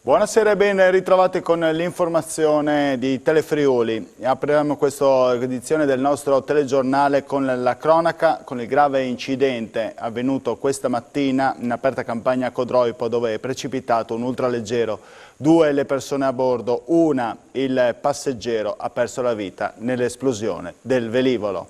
Buonasera e ben ritrovati con l'informazione di Telefriuli. Apriamo questa edizione del nostro telegiornale con la cronaca, con il grave incidente avvenuto questa mattina in aperta campagna a Codroipo, dove è precipitato un ultraleggero. 2 le persone a bordo, una il passeggero ha perso la vita nell'esplosione del velivolo.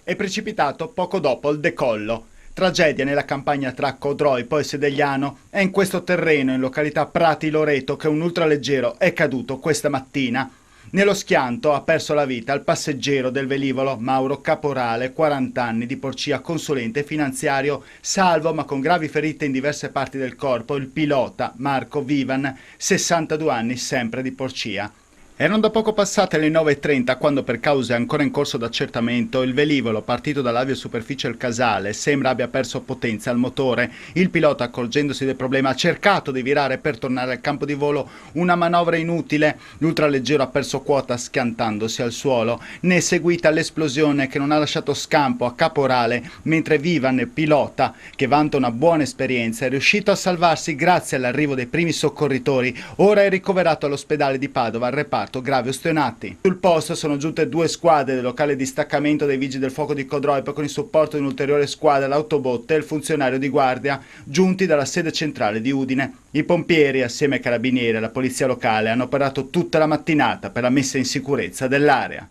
È precipitato poco dopo il decollo. Tragedia nella campagna tra Codroipo e Sedegliano. È in questo terreno, in località Prati Loreto, che un ultraleggero è caduto questa mattina. Nello schianto ha perso la vita il passeggero del velivolo, Mauro Caporale, 40 anni, di Porcia, consulente finanziario, salvo ma con gravi ferite in diverse parti del corpo, il pilota Marco Vivan, 62 anni, sempre di Porcia. Erano da poco passate le 9:30 quando, per cause ancora in corso d'accertamento, il velivolo partito dall'aviosuperficie Il Casale sembra abbia perso potenza al motore. Il pilota, accorgendosi del problema, ha cercato di virare per tornare al campo di volo, una manovra inutile. L'ultraleggero ha perso quota schiantandosi al suolo. Ne è seguita l'esplosione che non ha lasciato scampo a Caporale, mentre Vivan, pilota, che vanta una buona esperienza, è riuscito a salvarsi grazie all'arrivo dei primi soccorritori. Ora è ricoverato all'ospedale di Padova al reparto gravi ustionati. Sul posto sono giunte 2 squadre del locale distaccamento dei Vigili del Fuoco di Codroipo con il supporto di un'ulteriore squadra, l'autobotte e il funzionario di guardia, giunti dalla sede centrale di Udine. I pompieri, assieme ai carabinieri e alla polizia locale, hanno operato tutta la mattinata per la messa in sicurezza dell'area.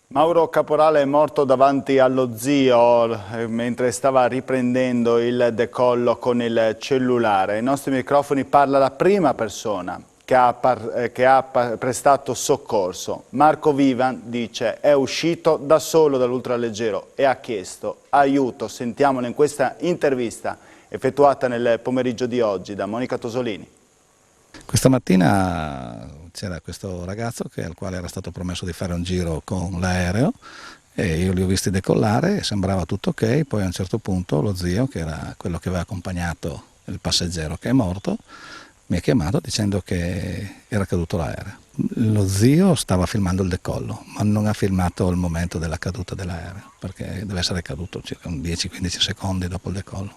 Mauro Caporale è morto davanti allo zio mentre stava riprendendo il decollo con il cellulare. Ai nostri microfoni parla la prima persona che ha prestato soccorso. Marco Vivan dice è uscito da solo dall'ultraleggero e ha chiesto aiuto. Sentiamolo in questa intervista effettuata nel pomeriggio di oggi da Monica Tosolini. Questa mattina c'era questo ragazzo al quale era stato promesso di fare un giro con l'aereo e io li ho visti decollare e sembrava tutto ok. Poi a un certo punto lo zio, che era quello che aveva accompagnato il passeggero che è morto, mi ha chiamato dicendo che era caduto l'aereo. Lo zio stava filmando il decollo, ma non ha filmato il momento della caduta dell'aereo, perché deve essere caduto circa 10-15 secondi dopo il decollo.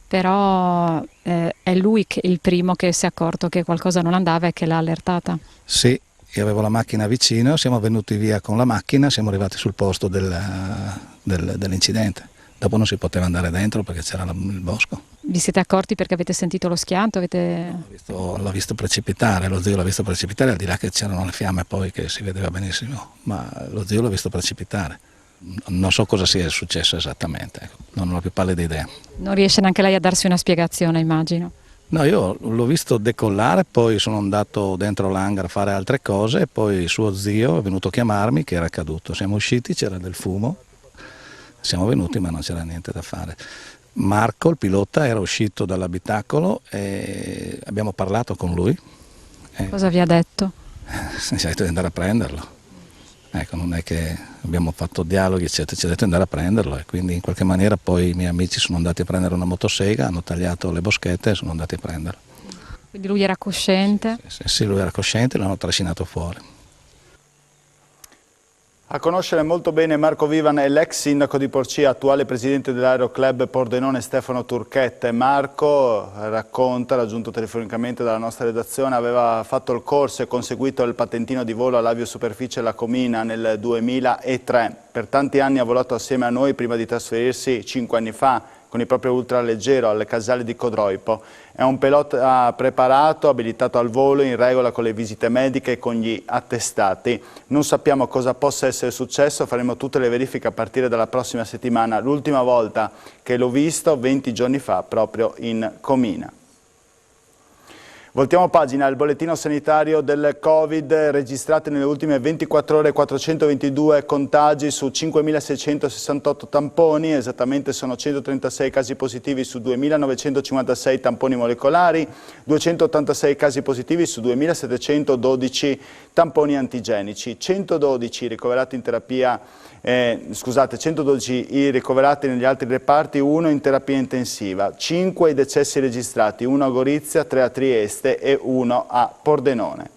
Però è lui il primo che si è accorto che qualcosa non andava e che l'ha allertata? Sì, io avevo la macchina vicino, siamo venuti via con la macchina, siamo arrivati sul posto dell'incidente. Dopo non si poteva andare dentro perché c'era il bosco. Vi siete accorti perché avete sentito lo schianto? L'ho visto precipitare, lo zio l'ha visto precipitare, al di là che c'erano le fiamme poi che si vedeva benissimo, ma lo zio l'ha visto precipitare. Non so cosa sia successo esattamente, non ho più pallida idea. Non riesce neanche lei a darsi una spiegazione, immagino. No, io l'ho visto decollare, poi sono andato dentro l'hangar a fare altre cose e poi suo zio è venuto a chiamarmi che era caduto. Siamo usciti, c'era del fumo. Siamo venuti ma non c'era niente da fare. Marco, il pilota, era uscito dall'abitacolo e abbiamo parlato con lui. Cosa vi ha detto? Ci ha detto di andare a prenderlo. Ecco, non è che abbiamo fatto dialoghi, eccetera, ci ha detto di andare a prenderlo e quindi in qualche maniera poi i miei amici sono andati a prendere una motosega, hanno tagliato le boschette e sono andati a prenderlo. Quindi lui era cosciente? Sì, lui era cosciente, l'hanno trascinato fuori. A conoscere molto bene Marco Vivan è l'ex sindaco di Porcia, attuale presidente dell'Aeroclub Pordenone Stefano Turchette. Marco racconta, raggiunto telefonicamente dalla nostra redazione, aveva fatto il corso e conseguito il patentino di volo all'aviosuperficie La Comina nel 2003. Per tanti anni ha volato assieme a noi prima di trasferirsi 5 anni fa con il proprio ultraleggero alle Casale di Codroipo. È un pilota preparato, abilitato al volo, in regola con le visite mediche e con gli attestati. Non sappiamo cosa possa essere successo, faremo tutte le verifiche a partire dalla prossima settimana. L'ultima volta che l'ho visto, 20 giorni fa, proprio in Comina. Voltiamo pagina, il bollettino sanitario del Covid, registrati nelle ultime 24 ore 422 contagi su 5.668 tamponi, esattamente sono 136 casi positivi su 2.956 tamponi molecolari, 286 casi positivi su 2.712 tamponi antigenici, 112 ricoverati in terapia 112 i ricoverati negli altri reparti, 1 in terapia intensiva, 5 i decessi registrati, 1 a Gorizia, 3 a Trieste e 1 a Pordenone.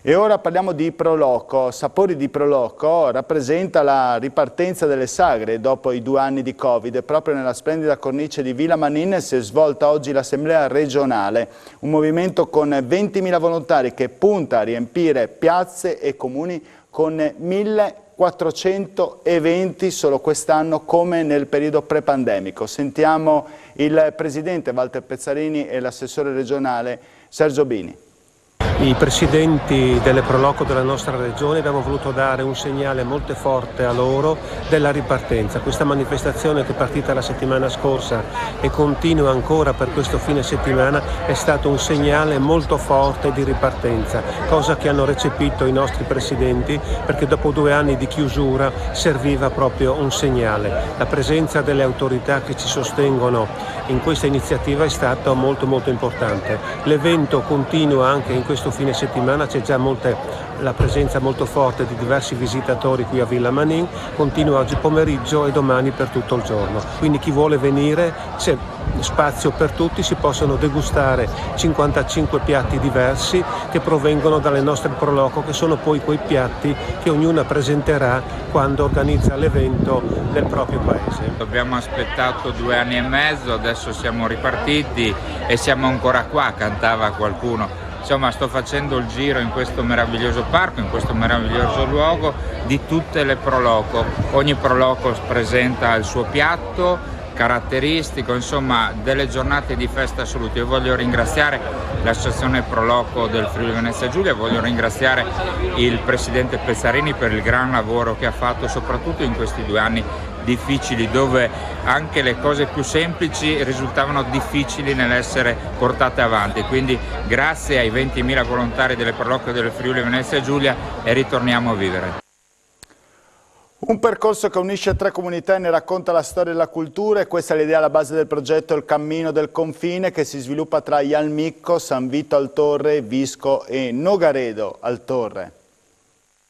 E ora parliamo di Proloco. Sapori di Proloco rappresenta la ripartenza delle sagre dopo i 2 anni di Covid. Proprio nella splendida cornice di Villa Manin si è svolta oggi l'Assemblea regionale, un movimento con 20.000 volontari che punta a riempire piazze e comuni con 1.400 eventi solo quest'anno come nel periodo pre-pandemico. Sentiamo il presidente Walter Pezzarini e l'assessore regionale Sergio Bini. I presidenti delle Proloco della nostra regione abbiamo voluto dare un segnale molto forte a loro della ripartenza. Questa manifestazione che è partita la settimana scorsa e continua ancora per questo fine settimana è stato un segnale molto forte di ripartenza, cosa che hanno recepito i nostri presidenti, perché dopo 2 anni di chiusura serviva proprio un segnale. La presenza delle autorità che ci sostengono in questa iniziativa è stato molto importante. L'evento continua anche in questo fine settimana, c'è già la presenza molto forte di diversi visitatori qui a Villa Manin, continua oggi pomeriggio e domani per tutto il giorno. Quindi chi vuole venire c'è spazio per tutti, si possono degustare 55 piatti diversi che provengono dalle nostre Proloco, che sono poi quei piatti che ognuna presenterà quando organizza l'evento nel proprio paese. Abbiamo aspettato 2 anni e mezzo, adesso siamo ripartiti e siamo ancora qua, cantava qualcuno. Insomma, sto facendo il giro in questo meraviglioso parco, in questo meraviglioso luogo di tutte le Proloco. Ogni Proloco presenta il suo piatto caratteristico, insomma, delle giornate di festa assolute. Io voglio ringraziare l'associazione Proloco del Friuli Venezia Giulia, voglio ringraziare il presidente Pezzarini per il gran lavoro che ha fatto, soprattutto in questi 2 anni difficili, dove anche le cose più semplici risultavano difficili nell'essere portate avanti. Quindi grazie ai 20.000 volontari delle Proloco del Friuli Venezia Giulia e ritorniamo a vivere. Un percorso che unisce 3 comunità e ne racconta la storia e la cultura, e questa è l'idea alla base del progetto Il Cammino del Confine, che si sviluppa tra Ialmicco, San Vito al Torre, Visco e Nogaredo al Torre.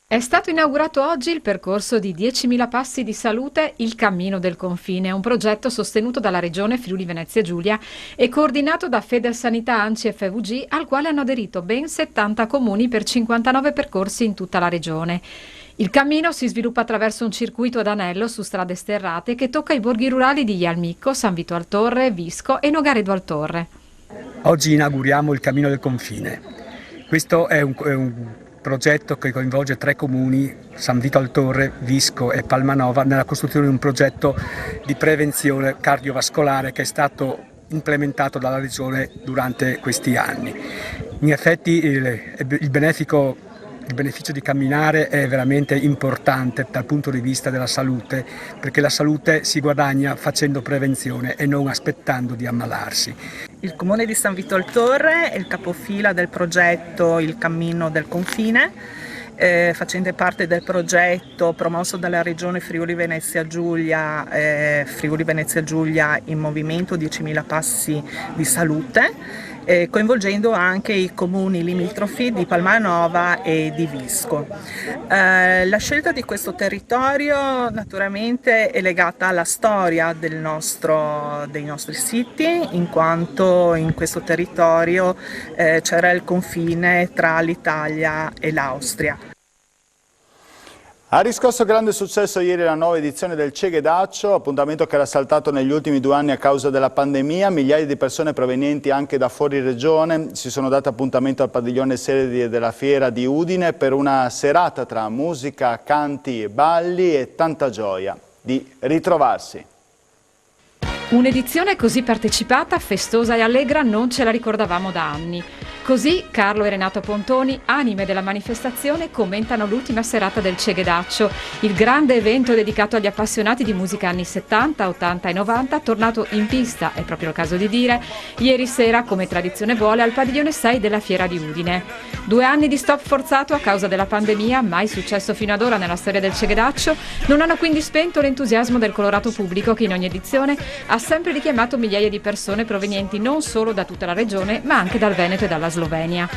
È stato inaugurato oggi il percorso di 10.000 passi di salute Il Cammino del Confine, un progetto sostenuto dalla Regione Friuli Venezia Giulia e coordinato da Federsanità ANCI e FVG, al quale hanno aderito ben 70 comuni per 59 percorsi in tutta la regione. Il cammino si sviluppa attraverso un circuito ad anello su strade sterrate che tocca i borghi rurali di Ialmicco, San Vito al Torre, Visco e Nogaredo al Torre. Oggi inauguriamo il Cammino del Confine. Questo è un progetto che coinvolge 3 comuni, San Vito al Torre, Visco e Palmanova, nella costruzione di un progetto di prevenzione cardiovascolare che è stato implementato dalla Regione durante questi anni. In effetti il beneficio di camminare è veramente importante dal punto di vista della salute, perché la salute si guadagna facendo prevenzione e non aspettando di ammalarsi. Il Comune di San Vito al Torre è il capofila del progetto Il Cammino del Confine, facente parte del progetto promosso dalla Regione Friuli Venezia Giulia in movimento 10.000 passi di salute, coinvolgendo anche i comuni limitrofi di Palmanova e di Visco. La scelta di questo territorio naturalmente è legata alla storia dei nostri siti, in quanto in questo territorio c'era il confine tra l'Italia e l'Austria. Ha riscosso grande successo ieri la nuova edizione del Ceghedaccio, appuntamento che era saltato negli ultimi 2 anni a causa della pandemia. Migliaia di persone provenienti anche da fuori regione si sono date appuntamento al padiglione sede della Fiera di Udine per una serata tra musica, canti e balli e tanta gioia di ritrovarsi. Un'edizione così partecipata, festosa e allegra non ce la ricordavamo da anni. Così Carlo e Renato Pontoni, anime della manifestazione, commentano l'ultima serata del Ceghedaccio, il grande evento dedicato agli appassionati di musica anni 70, 80 e 90, tornato in pista, è proprio il caso di dire, ieri sera, come tradizione vuole, al padiglione 6 della Fiera di Udine. 2 anni di stop forzato a causa della pandemia, mai successo fino ad ora nella storia del Ceghedaccio, non hanno quindi spento l'entusiasmo del colorato pubblico che in ogni edizione ha sempre richiamato migliaia di persone provenienti non solo da tutta la regione, ma anche dal Veneto e dalla Slovenia.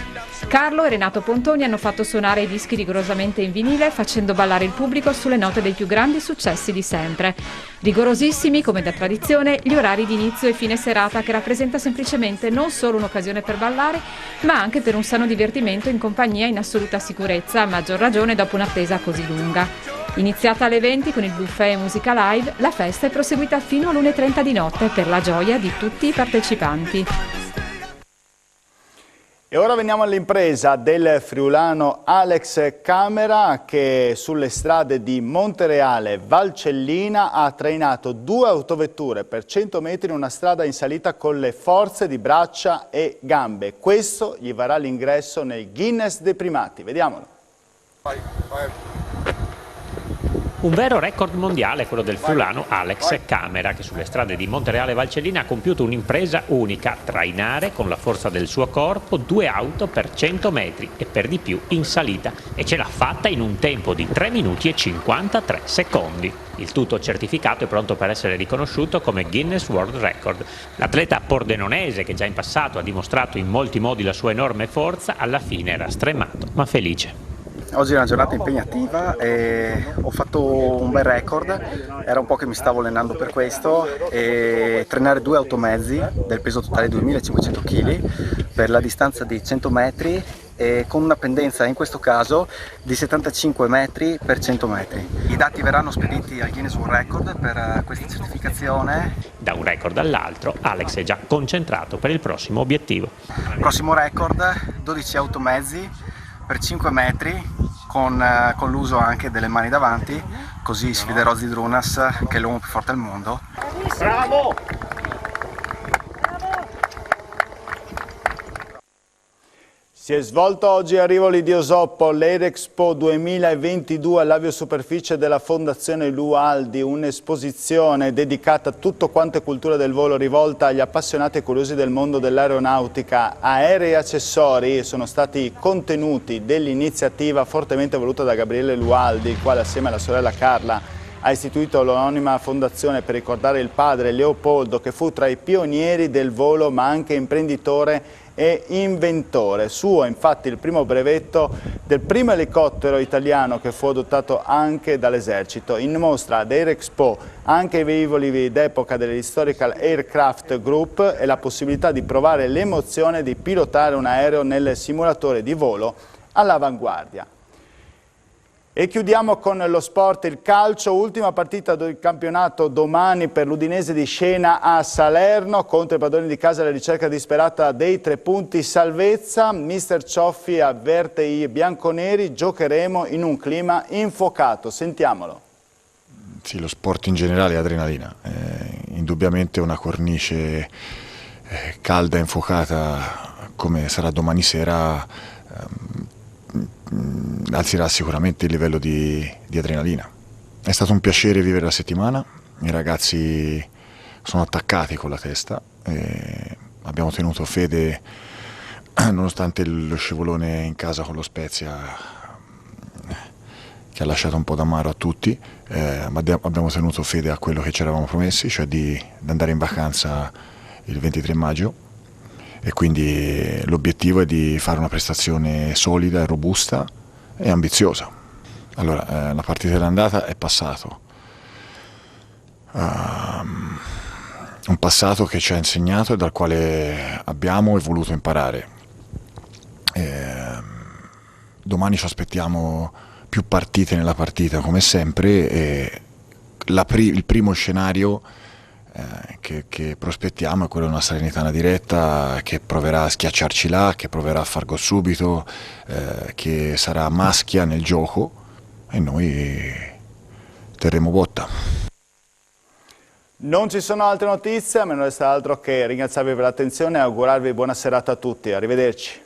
Carlo e Renato Pontoni hanno fatto suonare i dischi rigorosamente in vinile, facendo ballare il pubblico sulle note dei più grandi successi di sempre. Rigorosissimi, come da tradizione, gli orari di inizio e fine serata, che rappresenta semplicemente non solo un'occasione per ballare, ma anche per un sano divertimento in compagnia in assoluta sicurezza, a maggior ragione dopo un'attesa così lunga. Iniziata alle 20 con il buffet e musica live, la festa è proseguita fino all'1:30 di notte per la gioia di tutti i partecipanti. E ora veniamo all'impresa del friulano Alex Camera, che sulle strade di Montereale Valcellina ha trainato 2 autovetture per 100 metri in una strada in salita con le forze di braccia e gambe. Questo gli varrà l'ingresso nel Guinness dei primati. Vediamolo. Vai. Un vero record mondiale quello del friulano Alex Camera, che sulle strade di Montereale Valcellina ha compiuto un'impresa unica: trainare con la forza del suo corpo 2 auto per 100 metri e per di più in salita, e ce l'ha fatta in un tempo di 3 minuti e 53 secondi. Il tutto certificato e pronto per essere riconosciuto come Guinness World Record. L'atleta pordenonese, che già in passato ha dimostrato in molti modi la sua enorme forza, alla fine era stremato ma felice. Oggi è una giornata impegnativa e ho fatto un bel record, era un po' che mi stavo allenando per questo, e trainare 2 automezzi del peso totale di 2500 kg per la distanza di 100 metri e con una pendenza in questo caso di 75 metri per 100 metri. I dati verranno spediti al Guinness World Record per questa certificazione. Da un record all'altro, Alex è già concentrato per il prossimo obiettivo. Prossimo record, 12 automezzi per 5 metri con l'uso anche delle mani davanti, così sfiderò Zydrunas, che è l'uomo più forte al mondo. Bravo! Si è svolto oggi a Rivoli di Osoppo l'Airexpo 2022 all'aviosuperficie della Fondazione Lualdi, un'esposizione dedicata a tutto quanto è cultura del volo, rivolta agli appassionati e curiosi del mondo dell'aeronautica. Aerei e accessori sono stati contenuti dell'iniziativa fortemente voluta da Gabriele Lualdi, il quale assieme alla sorella Carla ha istituito l'anonima fondazione per ricordare il padre Leopoldo, che fu tra i pionieri del volo ma anche imprenditore e inventore. Suo infatti il primo brevetto del primo elicottero italiano che fu adottato anche dall'esercito. In mostra ad Airexpo anche i velivoli d'epoca dell'Historical Aircraft Group e la possibilità di provare l'emozione di pilotare un aereo nel simulatore di volo all'avanguardia. E chiudiamo con lo sport, il calcio, ultima partita del campionato domani per l'Udinese di Scena a Salerno, contro i padroni di casa alla ricerca disperata dei 3 punti salvezza. Mister Cioffi avverte i bianconeri: giocheremo in un clima infuocato. Sentiamolo. Sì, lo sport in generale è adrenalina, indubbiamente una cornice calda e infuocata come sarà domani sera alzerà sicuramente il livello di adrenalina. È stato un piacere vivere la settimana, i ragazzi sono attaccati con la testa, abbiamo tenuto fede nonostante lo scivolone in casa con lo Spezia che ha lasciato un po' d'amaro a tutti, ma abbiamo tenuto fede a quello che ci eravamo promessi, cioè di andare in vacanza il 23 maggio. E quindi l'obiettivo è di fare una prestazione solida e robusta e ambiziosa. Allora, la partita dell'andata è passato. Un passato che ci ha insegnato e dal quale abbiamo e voluto imparare. Domani ci aspettiamo più partite nella partita come sempre e il primo scenario che prospettiamo è quello di una Salernitana diretta che proverà a schiacciarci là, che proverà a far gol subito, che sarà maschia nel gioco e noi terremo botta. Non ci sono altre notizie, a me non resta altro che ringraziarvi per l'attenzione e augurarvi buona serata a tutti. Arrivederci.